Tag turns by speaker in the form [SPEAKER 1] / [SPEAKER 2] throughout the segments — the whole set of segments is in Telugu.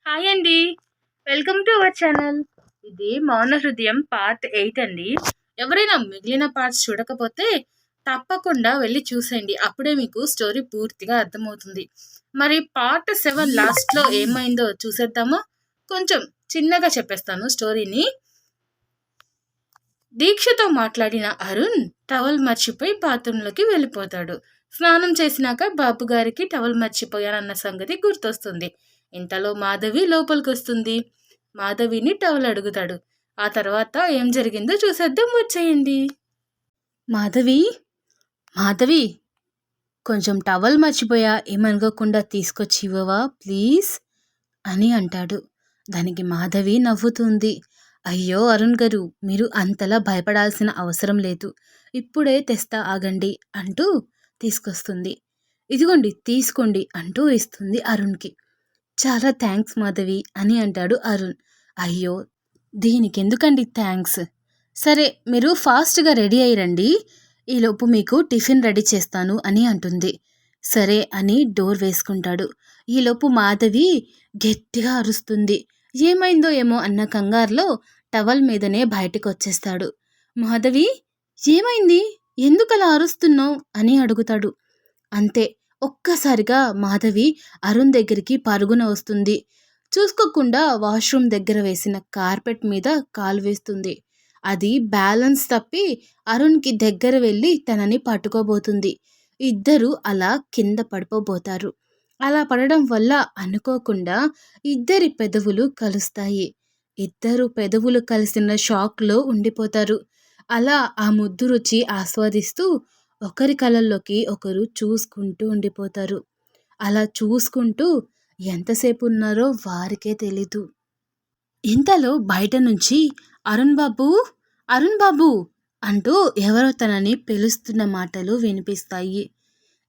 [SPEAKER 1] హాయ్ అండి. Welcome to our channel. ఇది మౌన హృదయం పార్ట్ 8 అండి. ఎవరైనా మిగిలిన పార్ట్స్ చూడకపోతే తప్పకుండా వెళ్ళి చూసేయండి. అప్పుడే మీకు స్టోరీ పూర్తిగా అర్థమవుతుంది. మరి పార్ట్ 7 లాస్ట్లో ఏమైందో చూసేద్దామా? కొంచెం చిన్నగా చెప్పేస్తాను స్టోరీని. దీక్షతో మాట్లాడిన అరుణ్ టవల్ మర్చిపోయి బాత్రూంలోకి వెళ్ళిపోతాడు. స్నానం చేసినాక బాబు గారికి టవల్ మర్చిపోయానన్న సంగతి గుర్తొస్తుంది. ఇంతలో మాధవి లోపలికొస్తుంది. మాధవిని టవల్ అడుగుతాడు. ఆ తర్వాత ఏం జరిగిందో చూసేద్దాం, వచ్చేయండి. మాధవి, మాధవి, కొంచెం టవల్ మర్చిపోయా, ఏమనుకోకుండా తీసుకొచ్చి ఇవ్వవా ప్లీజ్ అని అంటాడు. దానికి మాధవి నవ్వుతుంది. అయ్యో అరుణ్ గారు, మీరు అంతలా భయపడాల్సిన అవసరం లేదు, ఇప్పుడే తెస్తా ఆగండి అంటూ తీసుకొస్తుంది. ఇదిగోండి తీసుకోండి అంటూ ఇస్తుంది అరుణ్కి. చాలా థ్యాంక్స్ మాధవి అని అంటాడు అరుణ్. అయ్యో దీనికెందుకండి థ్యాంక్స్. సరే మీరు ఫాస్ట్గా రెడీ అయ్యిరండి, ఈలోపు మీకు టిఫిన్ రెడీ చేస్తాను అని అంటుంది. సరే అని డోర్ వేసుకుంటాడు. ఈలోపు మాధవి గట్టిగా అరుస్తుంది. ఏమైందో ఏమో అన్న కంగారులో టవల్ మీదనే బయటికి వచ్చేస్తాడు. మాధవి, ఏమైంది, ఎందుకలా అరుస్తున్నావు అని అడుగుతాడు. అంతే, ఒక్కసారిగా మాధవి అరుణ్ దగ్గరికి పరుగున వస్తుంది. చూసుకోకుండా వాష్రూమ్ దగ్గర వేసిన కార్పెట్ మీద కాలు వేస్తుంది. అది బ్యాలెన్స్ తప్పి అరుణ్కి దగ్గర వెళ్ళి తనని పట్టుకోబోతుంది. ఇద్దరు అలా కింద పడిపోబోతారు. అలా పడడం వల్ల అనుకోకుండా ఇద్దరి పెదవులు కలుస్తాయి. ఇద్దరు పెదవులు కలిసిన షాక్లో ఉండిపోతారు. అలా ఆ ముద్దు రుచి ఆస్వాదిస్తూ ఒకరి కళ్ళల్లోకి ఒకరు చూసుకుంటూ ఉండిపోతారు. అలా చూసుకుంటూ ఎంతసేపు ఉన్నారో వారికే తెలీదు. ఇంతలో బయట నుంచి అరుణ్ బాబు, అరుణ్ బాబు అంటూ ఎవరో తనని పిలుస్తున్న మాటలు వినిపిస్తాయి.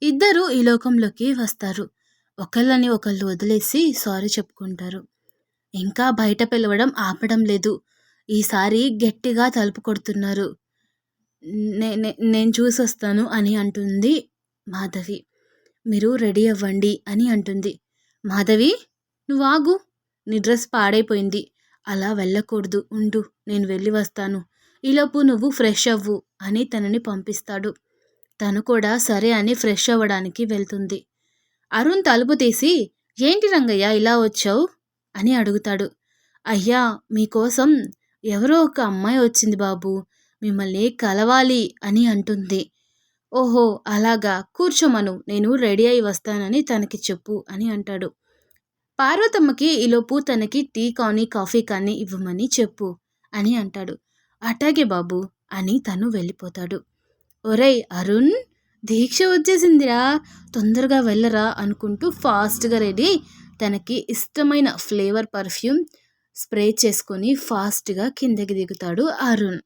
[SPEAKER 1] ఇద్దరు ఈ లోకంలోకి వస్తారు. ఒకళ్ళని ఒకళ్ళు వదిలేసి సారీ చెప్పుకుంటారు. ఇంకా బయట పిలవడం ఆపడం లేదు. ఈసారి గట్టిగా తలుపు కొడుతున్నారు. నేను చూసొస్తాను అని అంటుంది మాధవి. మీరు రెడీ అవ్వండి అని అంటుంది. మాధవి, నువ్వు ఆగు, నీ డ్రెస్ పాడైపోయింది, అలా వెళ్ళకూడదు, ఉండు, నేను వెళ్ళి వస్తాను, ఈలోపు నువ్వు ఫ్రెష్ అవ్వు అని తనని పంపిస్తాడు. తను కూడా సరే అని ఫ్రెష్ అవ్వడానికి వెళ్తుంది. అరుణ్ తలుపు తీసి, ఏంటి రంగయ్య ఇలా వచ్చావు అని అడుగుతాడు. అయ్యా, మీకోసం ఎవరో ఒక అమ్మాయి వచ్చింది బాబు, మిమ్మల్ని కలవాలి అని అంటుంది. ఓహో అలాగా, కూర్చోమను, నేను రెడీ అయి వస్తానని తనకి చెప్పు అని అంటాడు. పార్వతమ్మకి ఈలోపు తనకి టీ కానీ కాఫీ కానీ ఇవ్వమని చెప్పు అని అంటాడు. అటాగే బాబు అని తను వెళ్ళిపోతాడు. ఒరేయ్ అరుణ్, దీక్ష వచ్చేసిందిరా, తొందరగా వెళ్ళరా అనుకుంటూ ఫాస్ట్గా రెడీ, తనకి ఇష్టమైన ఫ్లేవర్ పర్ఫ్యూమ్ స్ప్రే చేసుకొని ఫాస్ట్గా కిందకి దిగుతాడు అరుణ్.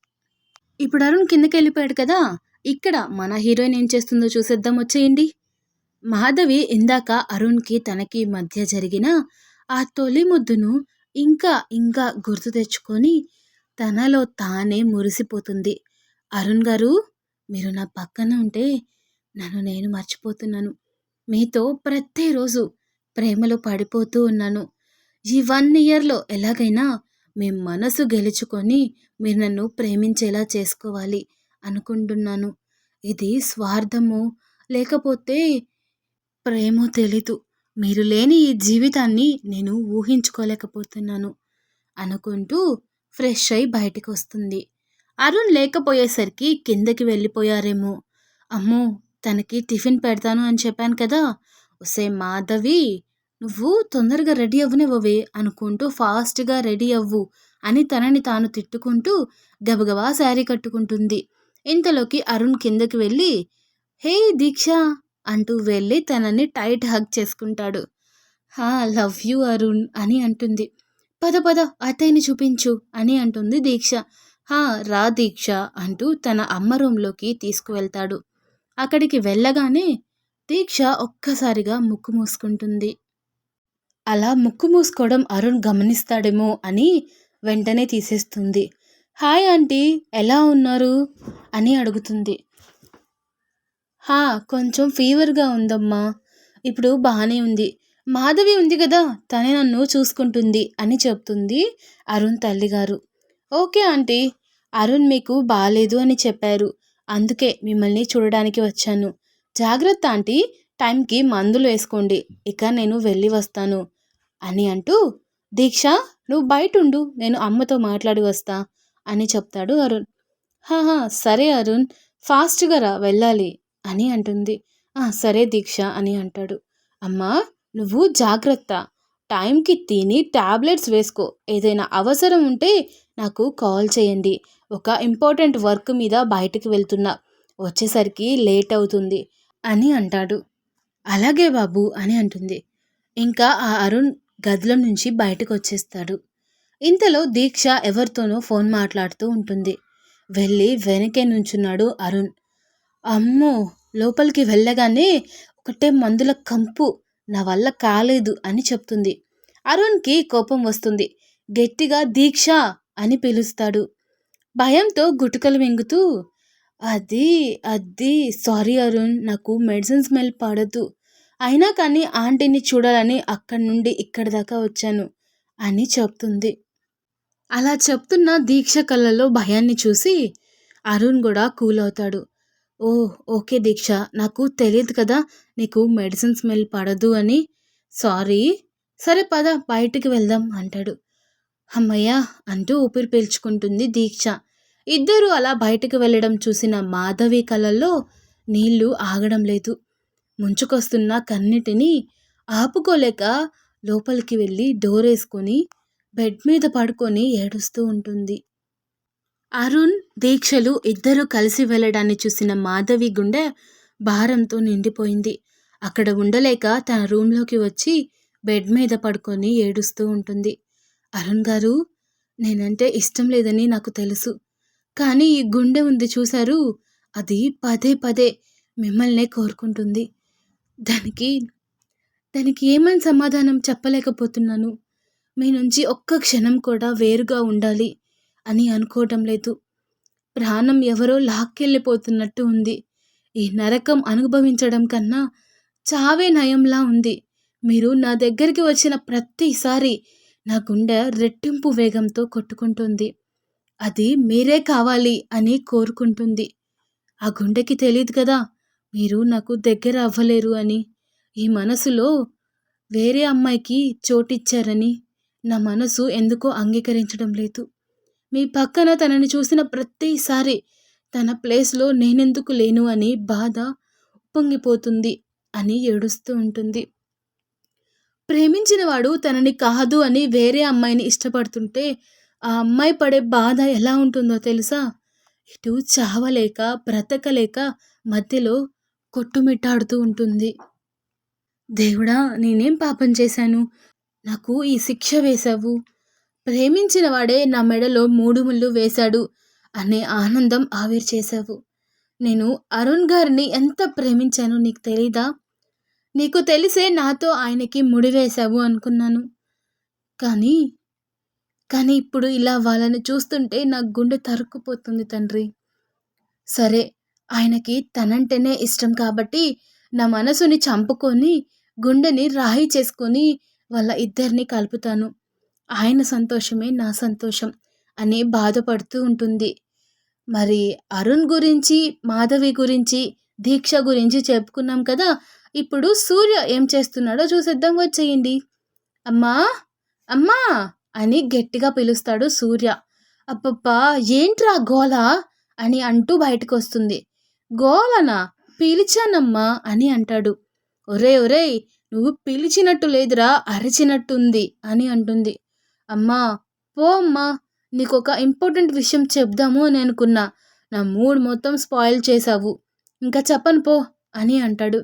[SPEAKER 1] ఇప్పుడు అరుణ్ కిందకి వెళ్ళిపోయాడు కదా, ఇక్కడ మన హీరోయిన్ ఏం చేస్తుందో చూసేద్దాం, వచ్చేయండి. మాధవి ఇందాక అరుణ్కి తనకి మధ్య జరిగిన ఆ తొలి ముద్దును ఇంకా ఇంకా గుర్తు తెచ్చుకొని తనలో తానే మురిసిపోతుంది. అరుణ్ గారు, మీరు నా పక్కన ఉంటే నన్ను నేను మర్చిపోతున్నాను. మీతో ప్రతిరోజు ప్రేమలో పడిపోతూ ఉన్నాను. ఈ 1 ఇయర్లో ఎలాగైనా మీ మనసు గెలుచుకొని మీరు నన్ను ప్రేమించేలా చేసుకోవాలి అనుకుంటున్నాను. ఇది స్వార్థమో లేకపోతే ప్రేమో తెలీదు. మీరు లేని ఈ జీవితాన్ని నేను ఊహించుకోలేకపోతున్నాను అనుకుంటూ ఫ్రెష్ అయి బయటికి వస్తుంది. అరుణ్ లేకపోయేసరికి కిందకి వెళ్ళిపోయారేమో. అమ్మో, తనకి టిఫిన్ పెడతాను అని చెప్పాను కదా, ఒసే మాధవి, నువ్వు తొందరగా రెడీ అవ్వనివ్వవే అనుకుంటూ ఫాస్ట్గా రెడీ అవ్వు అని తనని తాను తిట్టుకుంటూ గబగబా శారీ కట్టుకుంటుంది. ఇంతలోకి అరుణ్ కిందకి వెళ్ళి, హే దీక్ష అంటూ వెళ్ళి తనని టైట్ హగ్ చేసుకుంటాడు. లవ్ యూ అరుణ్ అని అంటుంది. పద పద అత్తయ్యని చూపించు అని అంటుంది దీక్ష. రా దీక్ష అంటూ తన అమ్మ రూంలోకి తీసుకువెళ్తాడు. అక్కడికి వెళ్ళగానే దీక్ష ఒక్కసారిగా ముక్కు మూసుకుంటుంది. అలా ముక్కు మూసుకోవడం అరుణ్ గమనిస్తాడేమో అని వెంటనే తీసేస్తుంది. హాయ్ ఆంటీ, ఎలా ఉన్నారు అని అడుగుతుంది. కొంచెం ఫీవర్గా ఉందమ్మా, ఇప్పుడు బాగానే ఉంది, మాధవి ఉంది కదా, తనే నన్ను చూసుకుంటుంది అని చెప్తుంది అరుణ్ తల్లిగారు. ఓకే ఆంటీ, అరుణ్ మీకు బాలేదు అని చెప్పారు. అందుకే మిమ్మల్ని చూడడానికి వచ్చాను. జాగ్రత్త ఆంటీ, టైంకి మందులు వేసుకోండి. ఇక నేను వెళ్ళి వస్తాను అని అంటూ, దీక్ష నువ్వు బయటుండు, నేను అమ్మతో మాట్లాడి వస్తా అని చెప్తాడు అరుణ్. హాహా సరే అరుణ్, ఫాస్ట్గా రా వెళ్ళాలి అని అంటుంది. సరే దీక్ష అని అంటాడు. అమ్మా నువ్వు జాగ్రత్త, టైంకి తిని టాబ్లెట్స్ వేసుకో. ఏదైనా అవసరం ఉంటే నాకు కాల్ చేయండి. ఒక ఇంపార్టెంట్ వర్క్ మీద బయటికి వెళ్తున్నా, వచ్చేసరికి లేట్ అవుతుంది అని అంటాడు. అలాగే బాబు అని అంటుంది. ఇంకా ఆ అరుణ్ గదిలో నుంచి బయటకు వచ్చేస్తాడు. ఇంతలో దీక్ష ఎవరితోనో ఫోన్ మాట్లాడుతూ ఉంటుంది. వెళ్ళి వెనకే నుంచున్నాడు అరుణ్. అమ్మో, లోపలికి వెళ్ళగానే ఒకటే మందుల కంపు, నా వల్ల కాలేదు అని చెప్తుంది. అరుణ్కి కోపం వస్తుంది. గట్టిగా దీక్ష అని పిలుస్తాడు. భయంతో గుటకలు మింగుతూ, అది అది సారీ అరుణ్, నాకు మెడిసిన్ స్మెల్ పడదు. అయినా కానీ ఆంటీని చూడాలని అక్కడి నుండి ఇక్కడి దాకా వచ్చాను అని చెప్తుంది. అలా చెప్తున్న దీక్ష కళ్ళలో భయాన్ని చూసి అరుణ్ కూడా కూల్ అవుతాడు. ఓ ఓకే దీక్ష, నాకు తెలియదు కదా నీకు మెడిసిన్ స్మెల్ పడదు అని. సారీ. సరే పద బయటికి వెళ్దాం అంటాడు. అమ్మయ్యా అంటూ ఊపిరి పీల్చుకుంటుంది దీక్ష. ఇద్దరూ అలా బయటకు వెళ్ళడం చూసిన మాధవి కళ్ళల్లో నీళ్లు ఆగడం లేదు. ముంచుకొస్తున్న కన్నిటిని ఆపుకోలేక లోపలికి వెళ్ళి డోర్ వేసుకొని బెడ్ మీద పడుకొని ఏడుస్తూ ఉంటుంది. అరుణ్, దీక్షలు ఇద్దరూ కలిసి వెళ్ళడాన్ని చూసిన మాధవి గుండె భారంతో నిండిపోయింది. అక్కడ ఉండలేక తన రూంలోకి వచ్చి బెడ్ మీద పడుకొని ఏడుస్తూ ఉంటుంది. అరుణ్ గారు, నేనంటే ఇష్టం లేదని నాకు తెలుసు. కానీ ఈ గుండె ఉంది చూశారు, అది పదే పదే మిమ్మల్నే కోరుకుంటుంది. దానికి దానికి ఏమని సమాధానం చెప్పలేకపోతున్నాను. మీ నుంచి ఒక్క క్షణం కూడా వేరుగా ఉండాలి అని అనుకోవటం లేదు. ప్రాణం ఎవరో లాక్కెళ్ళిపోతున్నట్టు ఉంది. ఈ నరకం అనుభవించడం కన్నా చావే నయంలా ఉంది. మీరు నా దగ్గరికి వచ్చిన ప్రతిసారి నా గుండె రెట్టింపు వేగంతో కొట్టుకుంటుంది. అది మీరే కావాలి అని కోరుకుంటుంది. ఆ గుండెకి తెలియదు కదా మీరు నాకు దగ్గర అవ్వలేరు అని. ఈ మనసులో వేరే అమ్మాయికి చోటిచ్చారని నా మనసు ఎందుకో అంగీకరించడం లేదు. మీ పక్కన తనని చూసిన ప్రతిసారి తన ప్లేస్లో నేనెందుకు లేను అని బాధ పొంగిపోతుంది అని ఏడుస్తూ ఉంటుంది. ప్రేమించినవాడు తనని కాదు అని వేరే అమ్మాయిని ఇష్టపడుతుంటే ఆ అమ్మాయి పడే బాధ ఎలా ఉంటుందో తెలుసా? ఇటు చావలేక బ్రతకలేక మధ్యలో కొట్టుమిట్టాడుతూ ఉంటుంది. దేవుడా, నేనేం పాపం చేశాను? నాకు ఈ శిక్ష వేశావు. ప్రేమించిన వాడే నా మెడలో 3 ముళ్ళు వేశాడు అనే ఆనందం ఆవిరి చేశావు. నేను అరుణ్ గారిని ఎంత ప్రేమించానో నీకు తెలీదా? నీకు తెలిసే నాతో ఆయనకి ముడి వేశావు అనుకున్నాను. కానీ కానీ ఇప్పుడు ఇలా వాళ్ళని చూస్తుంటే నా గుండె తరుక్కుపోతుంది తండ్రి. సరే, ఆయనకి తనంటేనే ఇష్టం కాబట్టి నా మనసుని చంపుకొని గుండెని రాయి చేసుకొని వాళ్ళ ఇద్దరిని కలుపుతాను. ఆయన సంతోషమే నా సంతోషం అని బాధపడుతూ ఉంటుంది. మరి అరుణ్ గురించి, మాధవి గురించి, దీక్ష గురించి చెప్పుకున్నాం కదా. ఇప్పుడు సూర్య ఏం చేస్తున్నాడో చూసేద్దాం, వచ్చేయండి. అమ్మా అమ్మా అని గట్టిగా పిలుస్తాడు సూర్య. అబ్బబ్బా ఏంట్రా గోల అని అంటూ బయటకు వస్తుంది. గోలనా? పిలిచానమ్మా అని అంటాడు. ఒరే ఒరేయ్, నువ్వు పిలిచినట్టు లేదురా, అరిచినట్టుంది అని అంటుంది. అమ్మా పో అమ్మా, నీకొక ఇంపార్టెంట్ విషయం చెప్దాము అని అనుకున్నా. నా మూడ్ మొత్తం స్పాయిల్ చేశావు. ఇంకా చెప్పను పో అని అంటాడు.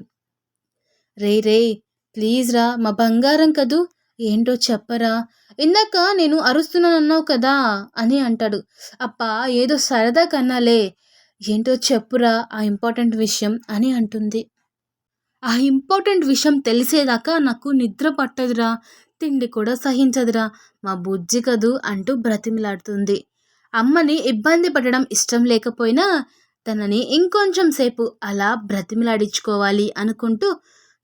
[SPEAKER 1] రే ప్లీజ్ రా, మా బంగారం కదూ, ఏంటో చెప్పరా. ఇందాక నేను అరుస్తున్నానన్నావు కదా అని అంటాడు. అప్పా ఏదో సరదా కన్నాలే, ఏంటో చెప్పురా ఆ ఇంపార్టెంట్ విషయం అని అంటుంది. ఆ ఇంపార్టెంట్ విషయం తెలిసేదాకా నాకు నిద్ర పట్టదురా, తిండి కూడా సహించదురా, మా బుజ్జి కదూ అంటూ బ్రతిమిలాడుతుంది. అమ్మని ఇబ్బంది పడడం ఇష్టం లేకపోయినా తనని ఇంకొంచెం సేపు అలా బ్రతిమిలాడించుకోవాలి అనుకుంటూ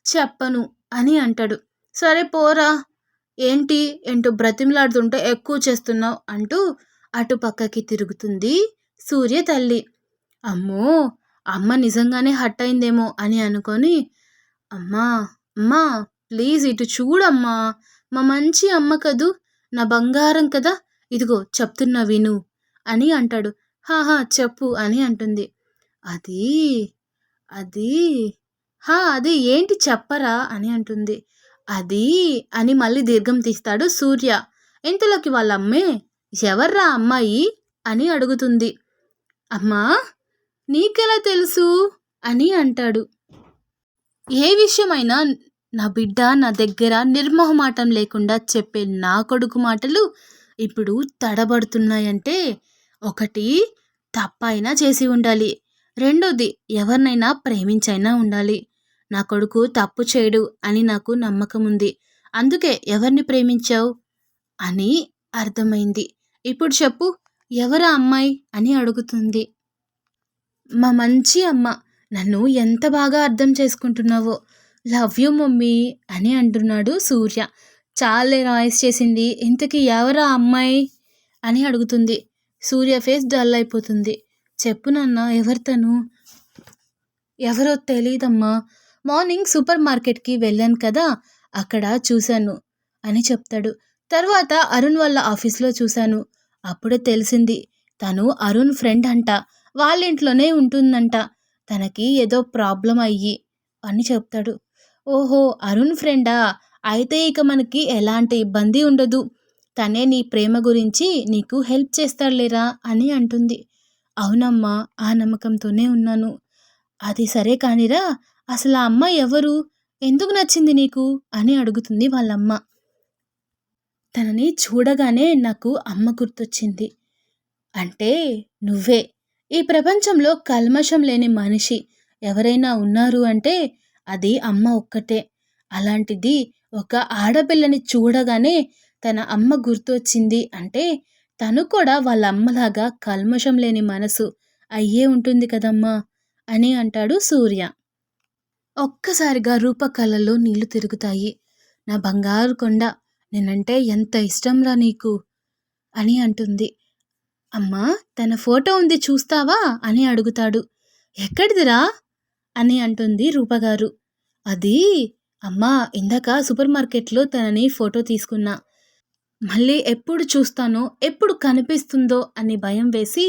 [SPEAKER 1] చెప్పను అని అంటాడు. సరే పోరా, ఏంటి ఏంటో బ్రతిమలాడుతుంటే ఎక్కువ చేస్తున్నావు అంటూ అటు పక్కకి తిరుగుతుంది సూర్య తల్లి. అమ్మో! అమ్మ నిజంగానే హర్ట్ అయిందేమో అని అనుకొని, అమ్మా అమ్మా ప్లీజ్ ఇటు చూడమ్మా, మా మంచి అమ్మ కదూ, నా బంగారం కదా, ఇదిగో చెప్తున్నా విను అని అంటాడు. హాహా చెప్పు అని అంటుంది. అది అది అది ఏంటి చెప్పరా అని అంటుంది. అది అని మళ్ళీ దీర్ఘం తీస్తాడు సూర్య. ఇంతలోకి వాళ్ళ అమ్మే, ఎవర్రా అమ్మాయి అని అడుగుతుంది. అమ్మా నీకెలా తెలుసు అని అంటాడు. ఏ విషయమైనా నా బిడ్డ నా దగ్గర నిర్మోహమాటం లేకుండా చెప్పే నా కొడుకు మాటలు ఇప్పుడు తడబడుతున్నాయంటే, ఒకటి తప్పైనా చేసి ఉండాలి, రెండోది ఎవరినైనా ప్రేమించైనా ఉండాలి. నా కొడుకు తప్పు చేయడు అని నాకు నమ్మకం ఉంది. అందుకే ఎవరిని ప్రేమించావు అని అర్థమైంది. ఇప్పుడు చెప్పు, ఎవరా అమ్మాయి అని అడుగుతుంది. మా మంచి అమ్మ, నన్ను ఎంత బాగా అర్థం చేసుకుంటున్నావో, లవ్ యూ మమ్మీ అని అంటున్నాడు సూర్య. చాలే నాయిస్ చేసింది, ఇంతకీ ఎవరా అమ్మాయి అని అడుగుతుంది. సూర్య ఫేస్ డల్ అయిపోతుంది. చెప్పు నాన్న, ఎవరు తను? ఎవరో తెలీదమ్మా, మార్నింగ్ సూపర్ మార్కెట్కి వెళ్ళాను కదా, అక్కడ చూశాను అని చెప్తాడు. తర్వాత అరుణ్ వాళ్ళ ఆఫీస్లో చూశాను, అప్పుడే తెలిసింది తను అరుణ్ ఫ్రెండ్ అంట, వాళ్ళ ఇంట్లోనే ఉంటుందంట, తనకి ఏదో ప్రాబ్లం అయ్యి అని చెప్తాడు. ఓహో అరుణ్ ఫ్రెండా, అయితే ఇక మనకి ఎలాంటి ఇబ్బంది ఉండదు, తనే నీ ప్రేమ గురించి నీకు హెల్ప్ చేస్తాడులేరా అని అంటుంది. అవునమ్మా, ఆ నమ్మకంతోనే ఉన్నాను. అది సరే కానిరా, అసలు ఆ అమ్మాయి ఎవరు, ఎందుకు నచ్చింది నీకు అని అడుగుతుంది వాళ్ళమ్మ. తనని చూడగానే నాకు అమ్మ గుర్తొచ్చింది. అంటే నువ్వే. ఈ ప్రపంచంలో కల్మషం లేని మనిషి ఎవరైనా ఉన్నారు అంటే అది అమ్మ ఒక్కటే. అలాంటిది ఒక ఆడపిల్లని చూడగానే తన అమ్మ గుర్తొచ్చింది అంటే, తను కూడా వాళ్ళ అమ్మలాగా కల్మషం లేని మనసు అయ్యే ఉంటుంది కదమ్మా అని అంటాడు సూర్య. ఒక్కసారిగా రూప కళ్ళల్లో నీళ్లు తిరుగుతాయి. నా బంగారు కొండ, నేనంటే ఎంత ఇష్టంరా నీకు అని అంటుంది. అమ్మా తన ఫోటో ఉంది చూస్తావా అని అడుగుతాడు. ఎక్కడిదిరా అని అంటుంది రూపగారు. అది అమ్మా, ఇందాక సూపర్ మార్కెట్లో తనని ఫోటో తీసుకున్నా, మళ్ళీ ఎప్పుడు చూస్తానో ఎప్పుడు కనిపిస్తుందో అని భయం వేసి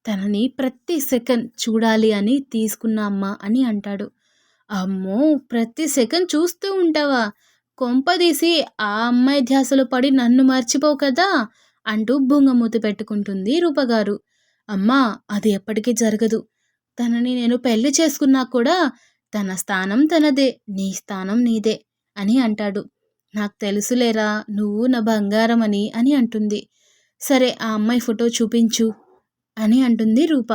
[SPEAKER 1] తనని ప్రతి సెకండ్ చూడాలి అని తీసుకున్నా అమ్మా అని అంటాడు. అమ్మో, ప్రతి సెకండ్ చూస్తూ ఉంటావా, కొంపదీసి ఆ అమ్మాయి ధ్యాసలో పడి నన్ను మర్చిపోవు కదా అంటూ బుంగమూతి పెట్టుకుంటుంది రూపగారు. అమ్మా అది ఎప్పటికీ జరగదు, తనని నేను పెళ్లి చేసుకున్నా కూడా తన స్థానం తనదే, నీ స్థానం నీదే అని అంటాడు. నాకు తెలుసులేరా, నువ్వు నా బంగారం అని అంటుంది. సరే ఆ అమ్మాయి ఫోటో చూపించు అని అంటుంది రూప.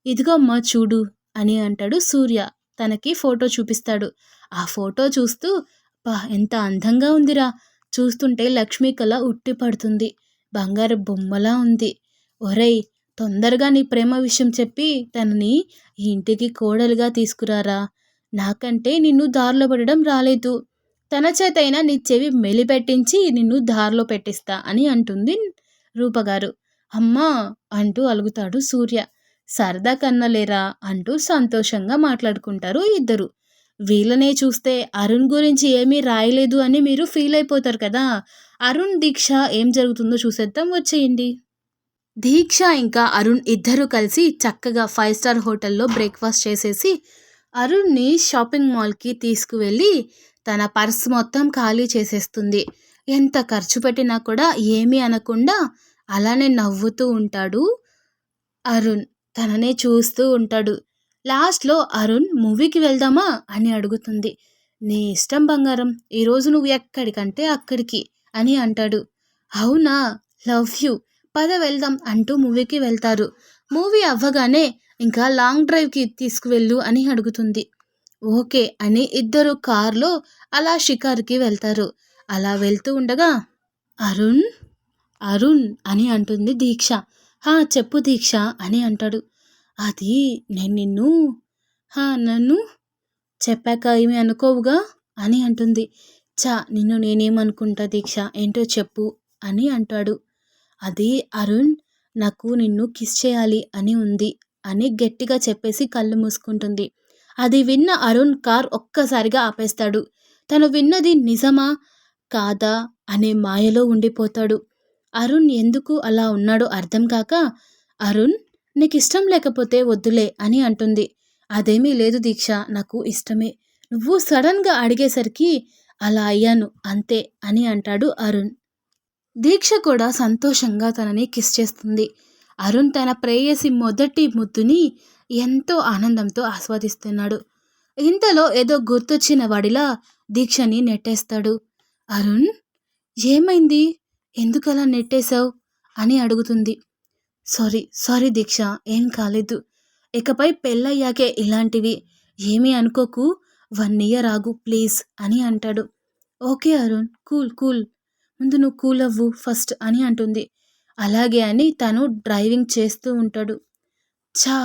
[SPEAKER 1] ఇదిగో అమ్మా చూడు అని అంటాడు సూర్య. తనకి ఫోటో చూపిస్తాడు. ఆ ఫోటో చూస్తూ, పా ఎంత అందంగా ఉందిరా, చూస్తుంటే లక్ష్మీ కళ ఉట్టి పడుతుంది, బంగారు బొమ్మలా ఉంది. ఒరేయ్ తొందరగా నీ ప్రేమ విషయం చెప్పి తనని ఈ ఇంటికి కోడలుగా తీసుకురారా, నాకంటే నిన్ను దారిలో పెట్టడం రాలేదు, తన చేతైనా నీ చెవి మెలిపెట్టించి నిన్ను దారిలో పెట్టిస్తా అని అంటుంది రూపగారు. అమ్మా అంటూ అలుగుతాడు సూర్య. సరదా కన్నలేరా అంటూ సంతోషంగా మాట్లాడుకుంటారు ఇద్దరు. వీళ్ళనే చూస్తే అరుణ్ గురించి ఏమీ రాయలేదు అని మీరు ఫీల్ అయిపోతారు కదా. అరుణ్ దీక్ష ఏం జరుగుతుందో చూసేద్దాం, వచ్చేయండి. దీక్ష ఇంకా అరుణ్ ఇద్దరు కలిసి చక్కగా 5 స్టార్ హోటల్లో బ్రేక్ఫాస్ట్ చేసేసి అరుణ్ని షాపింగ్ మాల్కి తీసుకువెళ్ళి తన పర్స్ మొత్తం ఖాళీ చేసేస్తుంది. ఎంత ఖర్చు పెట్టినా కూడా ఏమీ అనకుండా అలానే నవ్వుతూ ఉంటాడు అరుణ్. తననే చూస్తూ ఉంటాడు. లాస్ట్లో అరుణ్ మూవీకి వెళ్దామా అని అడుగుతుంది. నీ ఇష్టం బంగారం, ఈరోజు నువ్వు ఎక్కడికంటే అక్కడికి అని అంటాడు. అవునా, లవ్ యూ, పద వెళ్దాం అంటూ మూవీకి వెళ్తారు. మూవీ అవ్వగానే ఇంకా లాంగ్ డ్రైవ్కి తీసుకువెళ్ళు అని అడుగుతుంది. ఓకే అని ఇద్దరు కార్లో అలా షికార్కి వెళ్తారు. అలా వెళ్తూ ఉండగా అరుణ్ అరుణ్ అని అంటుంది దీక్ష. చెప్పు దీక్ష అని అంటాడు. అది నేను నిన్ను నన్ను చెప్పాక ఏమీ అనుకోవుగా అని అంటుంది.
[SPEAKER 2] నిన్ను నేనేమనుకుంటా దీక్ష, ఏంటో చెప్పు అని అంటాడు. అది అరుణ్, నాకు నిన్ను కిస్ చేయాలి అని ఉంది అని గట్టిగా చెప్పేసి కళ్ళు మూసుకుంటుంది. అది విన్న అరుణ్ కార్ ఒక్కసారిగా ఆపేస్తాడు. తను విన్నది నిజమా కాదా అనే మాయలో ఉండిపోతాడు. అరుణ్ ఎందుకు అలా ఉన్నాడో అర్థం కాక, అరుణ్, నీకిష్టం లేకపోతే వద్దులే అని అంటుంది. అదేమీ లేదు దీక్ష, నాకు ఇష్టమే. నువ్వు సడన్గా అడిగేసరికి అలా అయ్యాను అంతే అని అంటాడు అరుణ్. దీక్ష కూడా సంతోషంగా తనని కిస్ చేస్తుంది. అరుణ్ తన ప్రేయసి మొదటి ముద్దుని ఎంతో ఆనందంతో ఆస్వాదిస్తున్నాడు. ఇంతలో ఏదో గుర్తొచ్చిన వాడిలా దీక్షని నెట్టేస్తాడు. అరుణ్, ఏమైంది? ఎందుకలా నెట్టేశావు అని అడుగుతుంది. సారీ దీక్ష, ఏం కాలేదు. ఇకపై పెళ్ళయ్యాకే ఇలాంటివి. ఏమీ అనుకోకు, 1 ఇయర్ ఆగు ప్లీజ్ అని అంటాడు. ఓకే అరుణ్, కూల్, ముందు నువ్వు కూల్ అవ్వు ఫస్ట్ అని అంటుంది. అలాగే అని తను డ్రైవింగ్ చేస్తూ ఉంటాడు. ఛా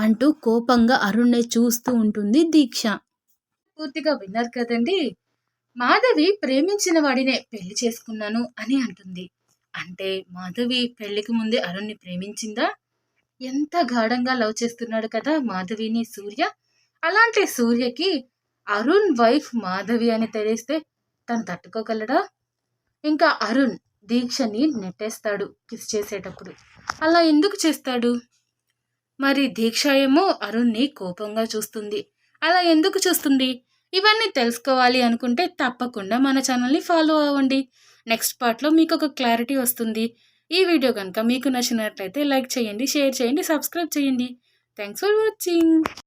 [SPEAKER 2] అంటూ కోపంగా అరుణ్నే చూస్తూ ఉంటుంది దీక్ష.
[SPEAKER 1] పూర్తిగా విన్నారు కదండి. మాధవి ప్రేమించిన వాడినే పెళ్లి చేసుకున్నాను అని అంటుంది. అంటే మాధవి పెళ్లికి ముందే అరుణ్ని ప్రేమించిందా? ఎంత గాఢంగా లవ్ చేస్తున్నాడు కదా మాధవిని సూర్య. అలాంటి సూర్యకి అరుణ్ వైఫ్ మాధవి అని తెలిస్తే తను తట్టుకోగలడా? ఇంకా అరుణ్ దీక్షని నెట్టేస్తాడు కిస్ చేసేటప్పుడు. అలా ఎందుకు చేస్తాడు? మరి దీక్ష ఏమో అరుణ్ని కోపంగా చూస్తుంది. అలా ఎందుకు చూస్తుంది? ఇవన్నీ తెలుసుకోవాలి అనుకుంటే తప్పకుండా మన ఛానల్ని ఫాలో అవ్వండి. నెక్స్ట్ పార్ట్లో మీకు ఒక క్లారిటీ వస్తుంది. ఈ వీడియో కనుక మీకు నచ్చినట్లయితే లైక్ చేయండి, షేర్ చేయండి, సబ్స్క్రైబ్ చేయండి. Thanks for watching.